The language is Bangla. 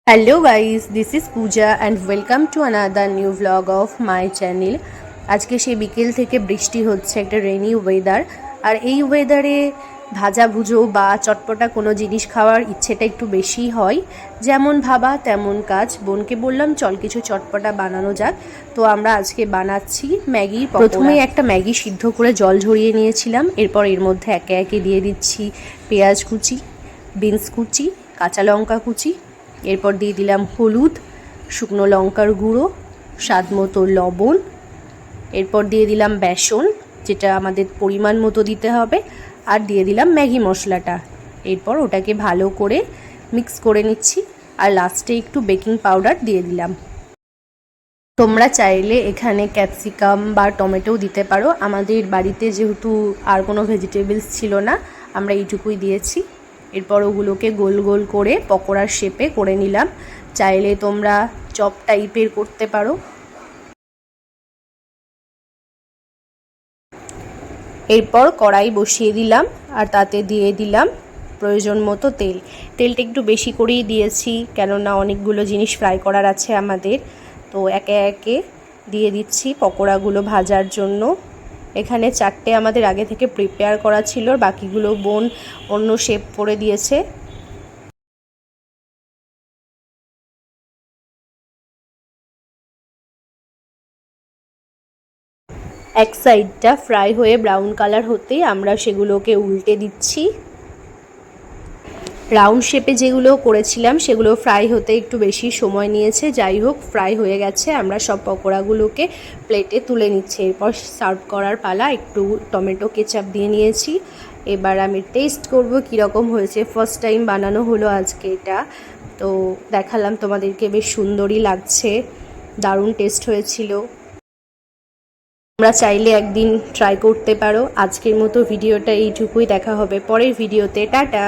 Hello guys, this is Pooja and welcome to another new vlog of my channel. আজকে সেই বিকেল থেকে বৃষ্টি হচ্ছে, একটা রেনি ওয়েদার। আর এই ওয়েদারে ভাজাভুজো বা চটপটা কোনো জিনিস খাওয়ার ইচ্ছেটা একটু বেশি হয়। যেমন ভাবা তেমন কাজ। বোনকে বললাম চল কিছু চটপটা বানানো যাক। তো আমরা আজকে বানাচ্ছি ম্যাগি। প্রথমে একটা ম্যাগি সিদ্ধ করে জল ঝরিয়ে নিয়েছিলাম। এরপর এর মধ্যে একে একে দিয়ে দিচ্ছি পেঁয়াজ কুচি, বিনস কুচি, কাঁচা লঙ্কা কুচি। এরপর দিয়ে দিলাম হলুদ, শুকনো লঙ্কার গুঁড়ো, স্বাদ মতো লবণ। এরপর দিয়ে দিলাম বেসন, যেটা আমাদের পরিমাণ মতো দিতে হবে, আর দিয়ে দিলাম ম্যাগি মশলাটা। এরপর ওটাকে ভালো করে মিক্স করে নিচ্ছি, আর লাস্টে একটু বেকিং পাউডার দিয়ে দিলাম। তোমরা চাইলে এখানে ক্যাপসিকাম বা টমেটোও দিতে পারো। আমাদের বাড়িতে যেহেতু আর কোনো ভেজিটেবলস ছিল না, আমরা এইটুকুই দিয়েছি। এরপর ওগুলোকে গোল গোল করে পকোড়ার শেপে করে নিলাম। চাইলে তোমরা চপ টাইপের করতে পারো। এরপর কড়াই বসিয়ে দিলাম, আর তাতে দিয়ে দিলাম প্রয়োজন মতো তেল। তেলটা একটু বেশি করেই দিয়েছি, কেননা অনেকগুলো জিনিস ফ্রাই করার আছে আমাদের। তো একে একে দিয়ে দিচ্ছি পকোড়াগুলো ভাজার জন্য। এখানে 4টে আমাদের আগে থেকে প্রিপেয়ার করা ছিল, বাকিগুলো বোন অন্য শেপ করে দিয়েছে। এক সাইডটা ফ্রাই হয়ে ব্রাউন কালার হতেই আমরা সেগুলোকে উল্টে দিচ্ছি। রাউন্ড শেপে যেগুলো করেছিলাম সেগুলো ফ্রাই হতে একটু বেশি সময় নিয়েছে। যাই হোক, ফ্রাই হয়ে গেছে। আমরা সব পকোড়াগুলোকে প্লেটে তুলে নিচ্ছি। এরপর সার্ভ করার পালা। একটু টমেটো কেচাপ দিয়ে নিয়েছি। এবার আমি টেস্ট করব কীরকম হয়েছে। ফার্স্ট টাইম বানানো হলো আজকে এটা, তো দেখালাম তোমাদেরকে। বেশ সুন্দরই লাগছে, দারুণ টেস্ট হয়েছিল। তোমরা চাইলে একদিন ট্রাই করতে পারো। আজকের মতো ভিডিওটা এইটুকুই। দেখা হবে পরের ভিডিওতে। টাটা।